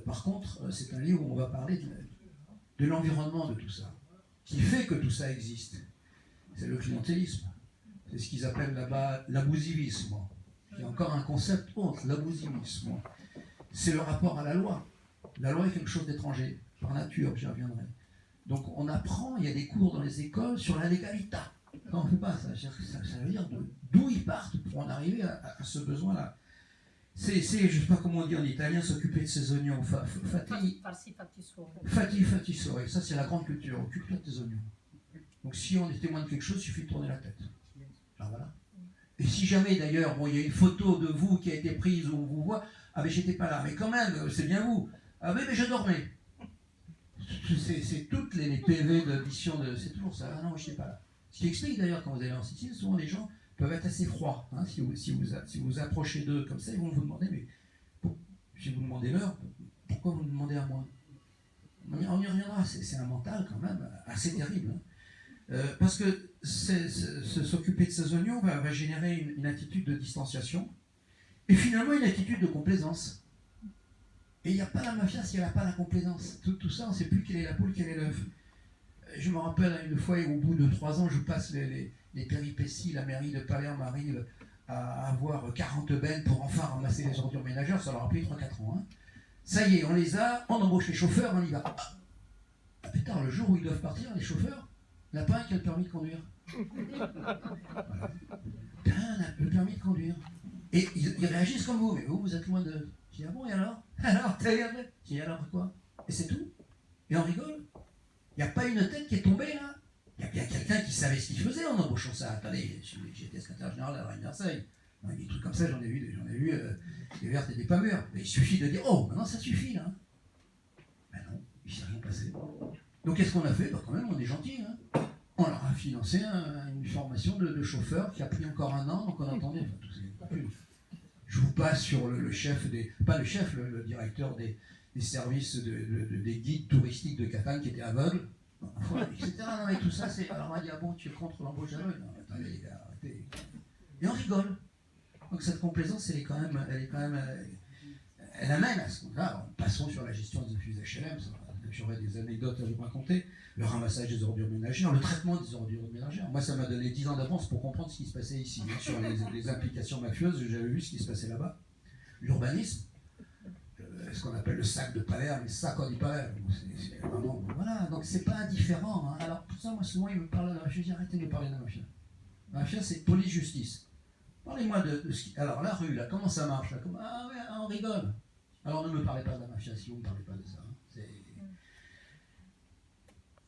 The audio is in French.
par contre, c'est un livre où on va parler de l'environnement de tout ça, qui fait que tout ça existe. C'est le clientélisme. C'est ce qu'ils appellent là-bas l'abusivisme. Il y a encore un concept autre, l'abusivisme. C'est le rapport à la loi. La loi est quelque chose d'étranger, par nature, j'y reviendrai. Donc on apprend, il y a des cours dans les écoles sur la légalité. Non, on ne fait pas ça. Ça veut dire d'où ils partent pour en arriver à ce besoin-là. C'est, je ne sais pas comment on dit en italien, s'occuper de ses oignons. Fatti sori. Ça, c'est la grande culture. Occupe-toi de tes oignons. Donc si on est témoin de quelque chose, il suffit de tourner la tête. Alors voilà. Et si jamais d'ailleurs, il y a une photo de vous qui a été prise où on vous voit, ah mais j'étais pas là, mais quand même, c'est bien vous. Ah mais je dormais. C'est toutes les PV d'audition, c'est toujours ça. Ah non, je n'étais pas là. Ce qui explique d'ailleurs, quand vous allez en Sicile, souvent les gens peuvent être assez froids. Hein, si vous approchez d'eux comme ça, ils vont vous demander, mais si vous demandez l'heure, pourquoi vous me demandez à moi? On y reviendra, c'est un mental quand même assez terrible. Hein. Parce que s'occuper de ses oignons va générer une attitude de distanciation et finalement une attitude de complaisance. Et il n'y a pas la mafia s'il n'y a pas la complaisance. Tout ça, on ne sait plus quelle est la poule, quel est l'œuf. Je me rappelle une fois, au bout de 3 ans, je passe les péripéties, la mairie de Palerme arrive à avoir 40 bennes pour enfin ramasser les ordures ménagères, ça leur a pris 3-4 ans. Hein. Ça y est, on les a, on embauche les chauffeurs, on y va. Ah putain, le jour où ils doivent partir, les chauffeurs, il n'y en a pas un qui a le permis de conduire. Voilà. Putain, le permis de conduire. Et ils réagissent comme vous, mais vous êtes loin de... Je dis, ah bon, et alors? Alors, t'as regardé? Je dis, alors quoi? Et c'est tout? Et on rigole? Il n'y a pas une tête qui est tombée, là? Il y a bien quelqu'un qui savait ce qu'il faisait en embauchant ça. Attendez, j'étais secrétaire général à la Reine Versailles. Des trucs comme ça, j'en ai vu des vertes et des pas mûres. Mais il suffit de dire, oh, maintenant ça suffit, là. Ben non, il ne s'est rien passé. Donc qu'est-ce qu'on a fait? Ben, quand même, on est gentil, hein. On leur a financé une formation de chauffeur qui a pris encore 1 an, donc on attendait. Enfin, tout je vous passe sur le chef pas le chef, le directeur des services des guides touristiques de Catane qui était aveugle, etc. Non mais tout ça, c'est... Alors on m'a dit, ah bon, tu es contre l'embauche aveugle? Non, attendez les gars, arrêtez. Et on rigole. Donc cette complaisance, elle amène à ce qu'on-là. Passons sur la gestion des flux HLM, j'aurais des anecdotes à vous raconter. Le ramassage des ordures ménagères, le traitement des ordures ménagères. Moi, ça m'a donné 10 ans d'avance pour comprendre ce qui se passait ici. Sur les implications mafieuses, j'avais vu ce qui se passait là-bas. L'urbanisme, ce qu'on appelle le sac de Palerme, le sacco di Palerme. C'est vraiment... Voilà, donc c'est pas indifférent. Hein. Alors, pour ça, moi, souvent, ils me parlent de la mafia. Je dis, arrêtez de me parler de la mafia. La mafia, c'est police-justice. Parlez-moi de ce qui... Alors, la rue, là, comment ça marche là? Ah ouais, on rigole. Alors, ne me parlez pas de la mafia si vous ne me parlez pas